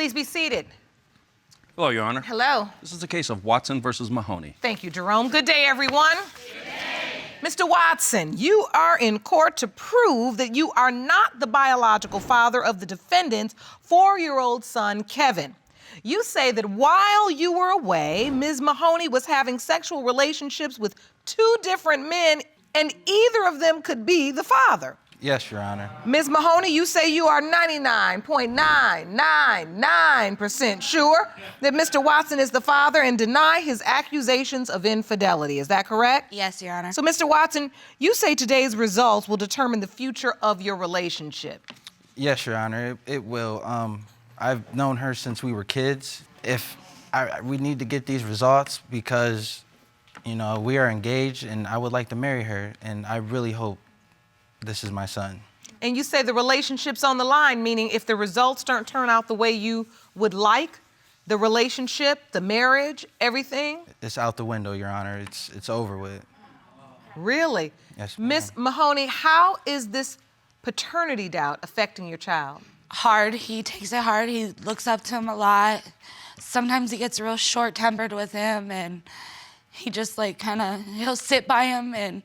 Please be seated. Hello, Your Honor. Hello. This is a case of Watson versus Mahoney. Thank you, Jerome. Good day, everyone. Mr. Watson, you are in court to prove that you are not the biological father of the defendant's 4-year-old son, Kevin. You say that while you were away, Ms. Mahoney was having sexual relationships with 2 different men, and either of them could be the father. Yes, Your Honor. Ms. Mahoney, you say you are 99.999% sure that Mr. Watson is the father and deny his accusations of infidelity. Is that correct? Yes, Your Honor. So, Mr. Watson, you say today's results will determine the future of your relationship. Yes, Your Honor, it will. I've known her since we were kids. We need to get these results because, you know, we are engaged and I would like to marry her, and I really hope this is my son. And you say the relationship's on the line, meaning if the results don't turn out the way you would like, the relationship, the marriage, everything? It's out the window, Your Honor. It's over with. Really? Yes, ma'am. Miss Mahoney, how is this paternity doubt affecting your child? Hard. He takes it hard. He looks up to him a lot. Sometimes he gets real short-tempered with him, and he just like he'll sit by him and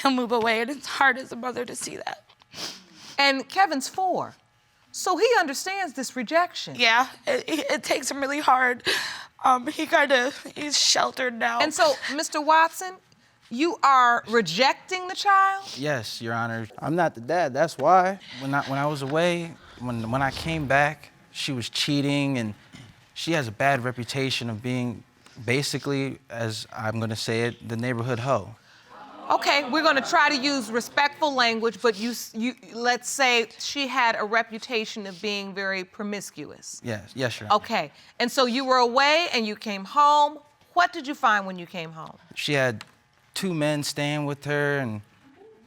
he'll move away, and it's hard as a mother to see that. And Kevin's 4, so he understands this rejection. Yeah, it takes him really hard. He's sheltered now. And so, Mr. Watson, you are rejecting the child? Yes, Your Honor. I'm not the dad, that's why. When I was away, when I came back, she was cheating, and she has a bad reputation of being basically, as I'm gonna say it, the neighborhood hoe. Okay, we're gonna try to use respectful language, but you let's say she had a reputation of being very promiscuous. Yes, Your Honor. Okay, and so you were away and you came home. What did you find when you came home? She had 2 men staying with her, and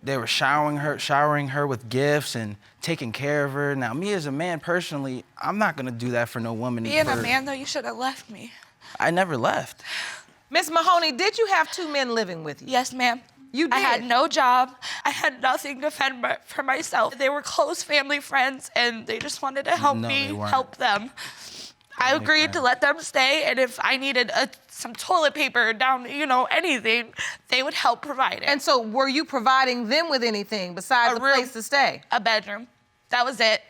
they were showering her with gifts and taking care of her. Now, me as a man personally, I'm not gonna do that for no woman. Being a man, though, you should have left me. I never left. Miss Mahoney, did you have 2 men living with you? Yes, ma'am. You did? I had no job. I had nothing to fend for myself. They were close family friends, and they just wanted to help me help them. I agreed to let them stay, and if I needed some toilet paper down, anything, they would help provide it. And so were you providing them with anything besides a place to stay? A bedroom. That was it.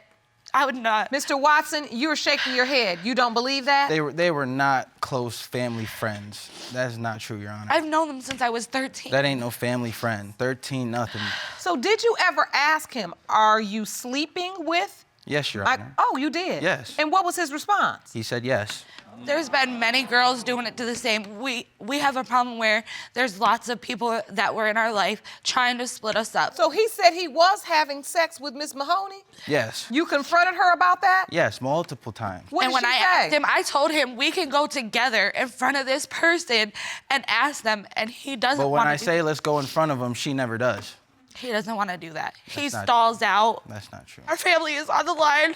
I would not. Mr. Watson, you're shaking your head. You don't believe that? They were not close family friends. That's not true, Your Honor. I've known them since I was 13. That ain't no family friend. 13, nothing. So did you ever ask him, are you sleeping with? Yes, Your Honor. Oh, you did? Yes. And what was his response? He said yes. There's been many girls doing it to the same. We have a problem where there's lots of people that were in our life trying to split us up. So he said he was having sex with Miss Mahoney? Yes. You confronted her about that? Yes, multiple times. What and did when she I say? asked him, I told him we can go together in front of this person and ask them, and he doesn't want to. But when I say let's go in front of him, she never does. He doesn't want to do that. He not stalls out. That's not true. Our family is on the line,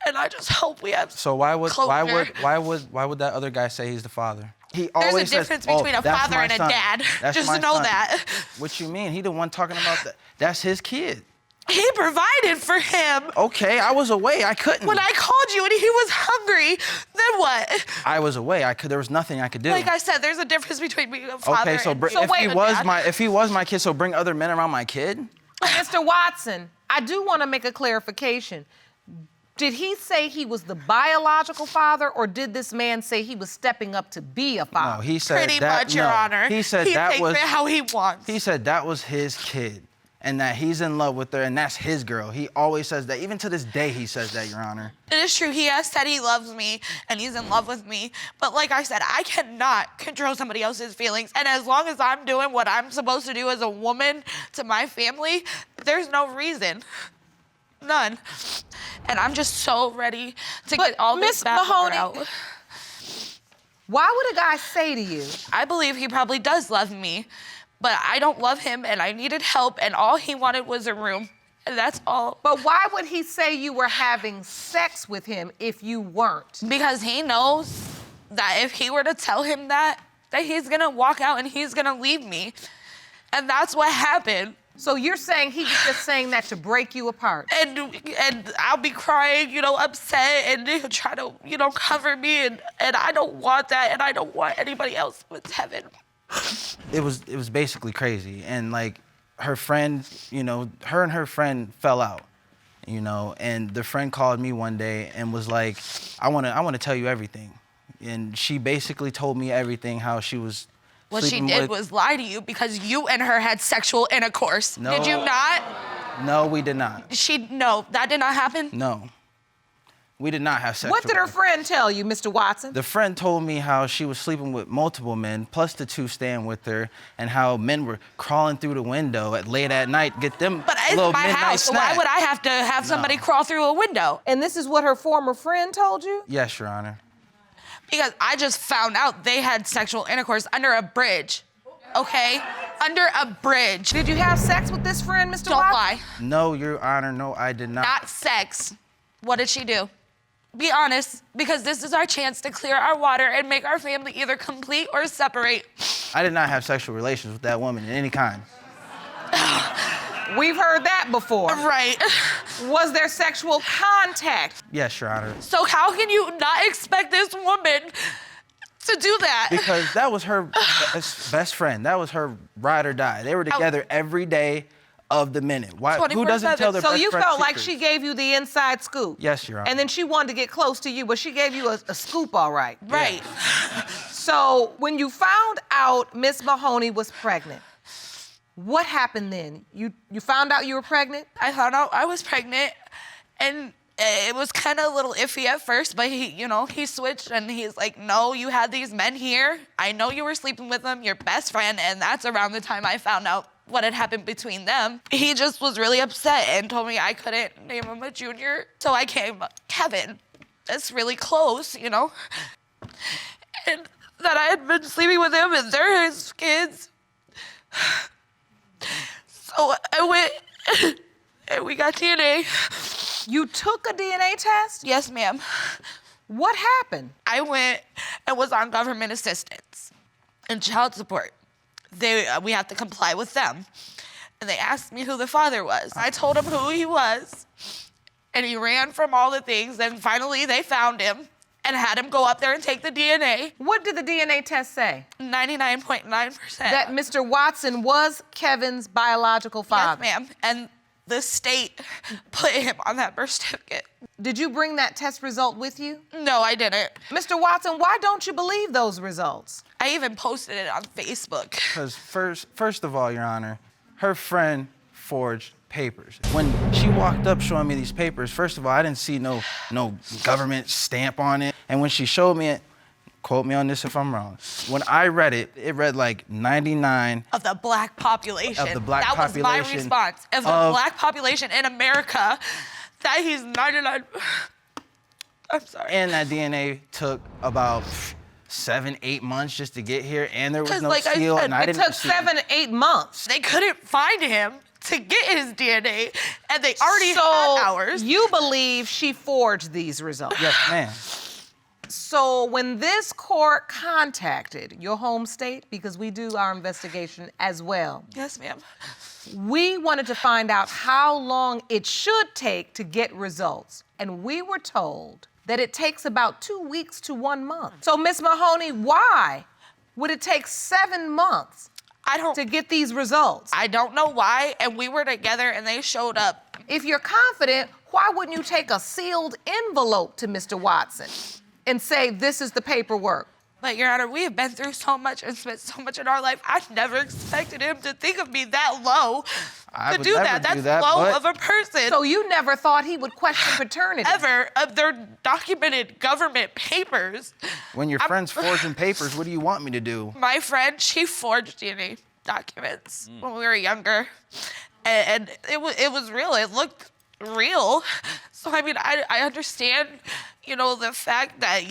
and I just hope we have. So why would closure. that other guy say he's the father? He There's always a difference says, between a that's father my and a son. dad. That's Just my know son." that. What you mean? He the one talking about that. That's his kid. He provided for him. Okay, I was away. I couldn't. When I called you and he was hungry, then what? I was away. There was nothing I could do. Like I said, there's a difference between being a father Okay, so and if he was my kid, so bring other men around my kid? Mr. Watson, I do want to make a clarification. Did he say he was the biological father, or did this man say he was stepping up to be a father? No, he said Pretty that. much, Your Honor. He said he that takes was it how he wants. He said that was his kid, and that he's in love with her, and that's his girl. He always says that. Even to this day, he says that, Your Honor. It is true. He has said he loves me and he's in love with me. But like I said, I cannot control somebody else's feelings. And as long as I'm doing what I'm supposed to do as a woman to my family, there's no reason. None. And I'm just so ready to get all this bad Mahoney, out. Why would a guy say to you? I believe he probably does love me, but I don't love him and I needed help and all he wanted was a room. And that's all. But why would he say you were having sex with him if you weren't? Because he knows that if he were to tell him that he's gonna walk out and he's gonna leave me. And that's what happened. So you're saying he was just saying that to break you apart? And I'll be crying, upset, and he'll try to, cover me, and I don't want that, and I don't want anybody else but Kevin. It was basically crazy, and like her friend, her and her friend fell out, and the friend called me one day and was like, I want to tell you everything, and she basically told me everything, how she was. What she did was lie to you because you and her had sexual intercourse. No. Did you not? No, we did not. No, that did not happen? No. We did not have sex. What did her friend tell you, Mr. Watson? The friend told me how she was sleeping with multiple men, plus the 2 staying with her, and how men were crawling through the window late at night, get them But it's little my midnight house, so why snack. would I have to have somebody crawl through a window? And this is what her former friend told you? Yes, Your Honor. Because I just found out they had sexual intercourse under a bridge, okay? Under a bridge. Did you have sex with this friend, Mr. Don't Watson? lie. No, Your Honor, no, I did not. Not sex. What did she do? Be honest, because this is our chance to clear our water and make our family either complete or separate. I did not have sexual relations with that woman in any kind. We've heard that before. Right. Was there sexual contact? Yes, Your Honor. So how can you not expect this woman to do that? Because that was her best friend. That was her ride or die. They were together every day of the minute. Why? Who doesn't tell their So best you friend felt like secrets? she gave you the inside scoop? Yes, Your Honor. And then she wanted to get close to you, but she gave you a scoop, all right? Right. So when you found out Miss Mahoney was pregnant, what happened then? You found out you were pregnant? I found out I was pregnant, and it was kind of a little iffy at first, but he switched, and he's like, no, you had these men here. I know you were sleeping with them, your best friend, and that's around the time I found out what had happened between them. He just was really upset and told me I couldn't name him a junior, so I came Kevin. That's really close, and that I had been sleeping with him, and they're his kids. So I went, and we got DNA. You took a DNA test? Yes, ma'am. What happened? I went and was on government assistance and child support. We have to comply with them. And they asked me who the father was. I told them who he was, and he ran from all the things, and finally they found him and had him go up there and take the DNA. What did the DNA test say? 99.9%. That Mr. Watson was Kevin's biological father? Yes, ma'am. And the state put him on that birth certificate. Did you bring that test result with you? No, I didn't. Mr. Watson, why don't you believe those results? I even posted it on Facebook. Because first of all, Your Honor, her friend forged papers. When she walked up showing me these papers, first of all, I didn't see no government stamp on it. And when she showed me it, quote me on this if I'm wrong, when I read it, it read like 99 of the black population. Of the black that population. That was my response. Of the black population in America, that he's 99. I'm sorry. And that DNA took about 7-8 months just to get here, and there was no like I seal, said, and I It didn't took see 7-8 months. They couldn't find him to get his DNA, and they already So had ours. you believe she forged these results? Yes, ma'am. So when this court contacted your home state, because we do our investigation as well, Yes, ma'am. we wanted to find out how long it should take to get results. And we were told that it takes about 2 weeks to 1 month. So Ms. Mahoney, why would it take 7 months to get these results? I don't know why, and we were together, and they showed up. If you're confident, why wouldn't you take a sealed envelope to Mr. Watson and say, this is the paperwork? But, Your Honor, we have been through so much and spent so much in our life. I never expected him to think of me that low. I to would do never that. do That's that, low but- of a person. So you never thought he would question paternity? Ever of their documented government papers. When your friend's forging papers, what do you want me to do? My friend, she forged DNA documents when we were younger. And it was real. It looked real. So, I mean, I understand, the fact that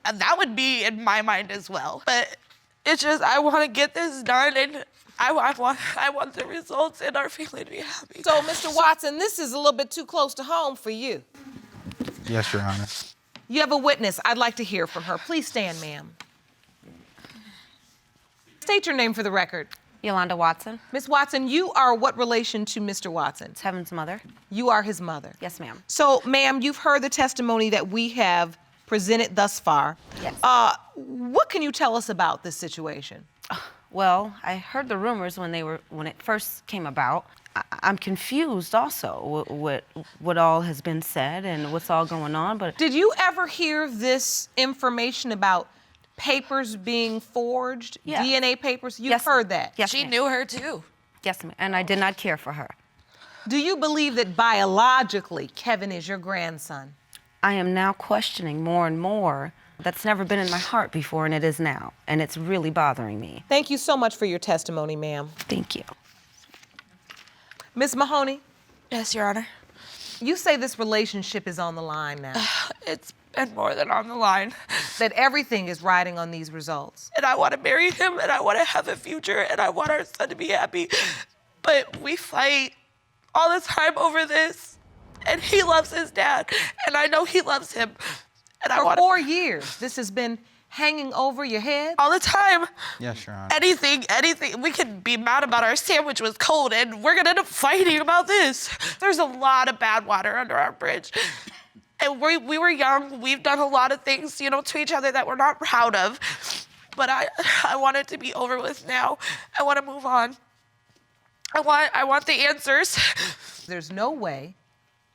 and that would be in my mind as well. But it's just, I want to get this done, and I want the results and our family to be happy. So, Mr. Watson, this is a little bit too close to home for you. Yes, Your Honor. You have a witness. I'd like to hear from her. Please stand, ma'am. State your name for the record. Yolanda Watson. Miss Watson, you are what relation to Mr. Watson? It's Heaven's mother. You are his mother. Yes, ma'am. So, ma'am, you've heard the testimony that we have presented thus far. Yes. What can you tell us about this situation? Well, I heard the rumors when it first came about. I'm confused also what all has been said and what's all going on, but... Did you ever hear this information about papers being forged? Yeah. DNA papers? You've Yes, heard that? Yes, She ma'am. knew her too. Yes, ma'am. And I did not care for her. Do you believe that biologically Kevin is your grandson? I am now questioning more and more. That's never been in my heart before, and it is now. And it's really bothering me. Thank you so much for your testimony, ma'am. Thank you. Miss Mahoney, Yes, Your Honor. you say this relationship is on the line now, It's been more than on the line. that everything is riding on these results. And I want to marry him, and I want to have a future, and I want our son to be happy. But we fight all the time over this, and he loves his dad, and I know he loves him. And I For want 4 years, this has been hanging over your head. all the time. Yes, Your Honor. Anything. We could be mad about our sandwich was cold, and we're gonna end up fighting about this. There's a lot of bad water under our bridge. And we were young. We've done a lot of things, you know, to each other that we're not proud of. But I want it to be over with now. I want to move on. I want the answers. There's no way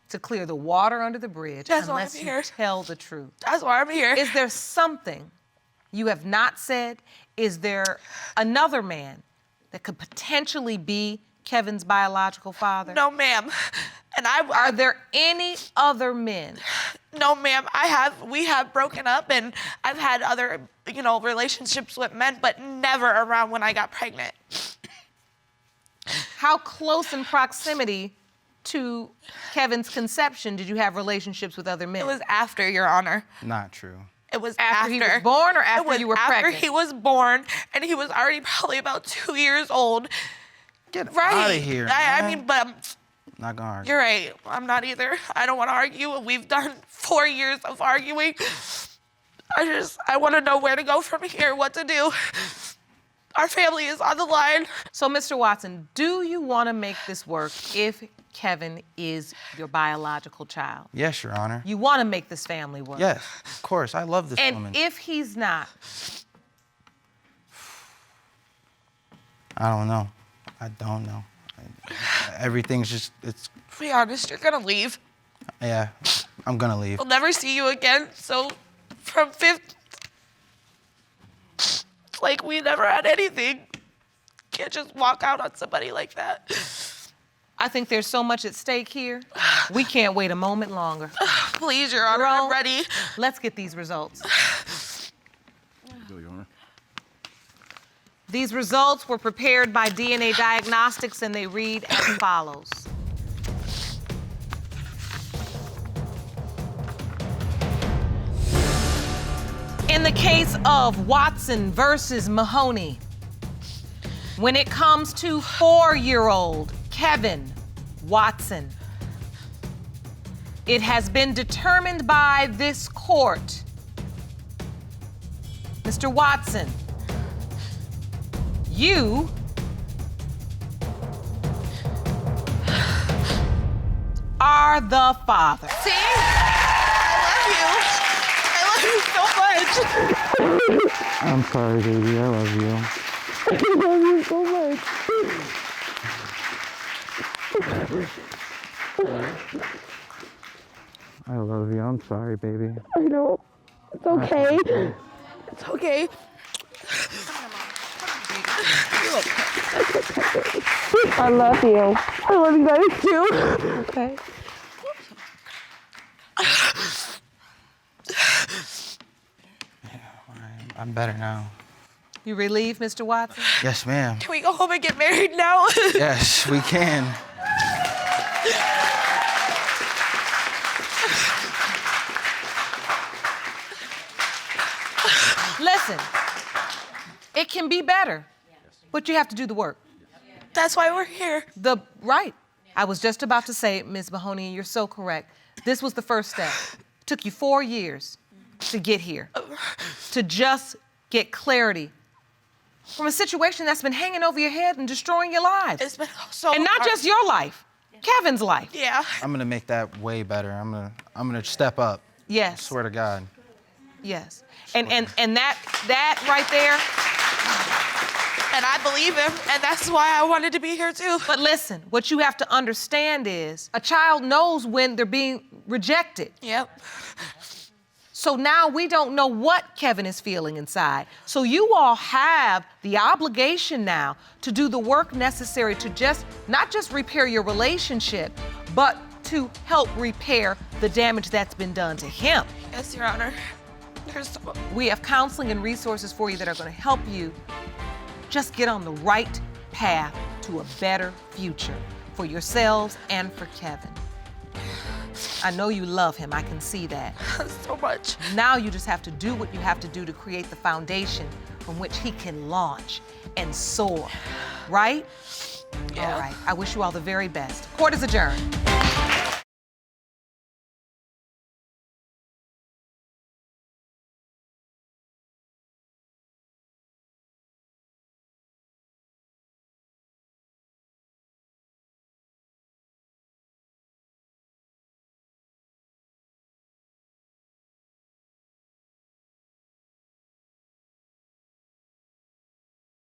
to clear the water under the bridge That's why unless I'm you here. tell the truth. That's why I'm here. Is there something you have not said? Is there another man that could potentially be Kevin's biological father? No, ma'am. And Are there any other men? No, ma'am. We have broken up, and I've had other, you know, relationships with men, but never around when I got pregnant. How close in proximity to Kevin's conception did you have relationships with other men? It was after, Your Honor. Not true. It was After he was born or after It was you were after pregnant? he was born, and he was already probably about 2 years old. Get Right. out of here, I man. mean, but Not gonna argue. you're right. I'm not either. I don't want to argue. We've done 4 years of arguing. I want to know where to go from here, what to do. Our family is on the line. So, Mr. Watson, do you want to make this work if Kevin is your biological child? Yes, Your Honor. You want to make this family work? Yes, of course. I love this And woman. if he's not, I don't know. I don't know. Everything's just, it's, Be honest, you're going to leave. yeah, I'm gonna leave. We'll never see you again. So from 5th, it's like we never had anything. Can't just walk out on somebody like that. I think there's so much at stake here. We can't wait a moment longer. Please, Your Honor, I'm ready. Let's get these results. Go, Your Honor. These results were prepared by DNA Diagnostics, and they read as follows. In the case of Watson versus Mahoney, when it comes to 4-year-old Kevin Watson, it has been determined by this court, Mr. Watson, you are the father. See? I love you. I love you so much. I'm sorry, baby. I love you. I love you so much. I love you. I'm sorry, baby. I know. It's okay. It's okay. I love you. I love you guys too. Okay. I'm better now. You relieved, Mr. Watson? Yes, ma'am. Can we go home and get married now? Yes, we can. Listen, it can be better, but you have to do the work. That's why we're here. Right. I was just about to say, Ms. Mahoney, and you're so correct. This was the first step. Took you 4 years to get here, to just get clarity from a situation that's been hanging over your head and destroying your lives. It's been so And not hard. just your life, Kevin's life. Yeah. I'm gonna make that way better. I'm gonna step up. Yes. Swear to God. Yes. And that right there. And I believe him, and that's why I wanted to be here too. But listen, what you have to understand is a child knows when they're being rejected. Yep. So now we don't know what Kevin is feeling inside. So you all have the obligation now to do the work necessary to not just repair your relationship, but to help repair the damage that's been done to him. Yes, Your Honor. We have counseling and resources for you that are going to help you just get on the right path to a better future for yourselves and for Kevin. I know you love him, I can see that. So much. Now you just have to do what you have to do to create the foundation from which he can launch and soar, right? Yeah. All right, I wish you all the very best. Court is adjourned.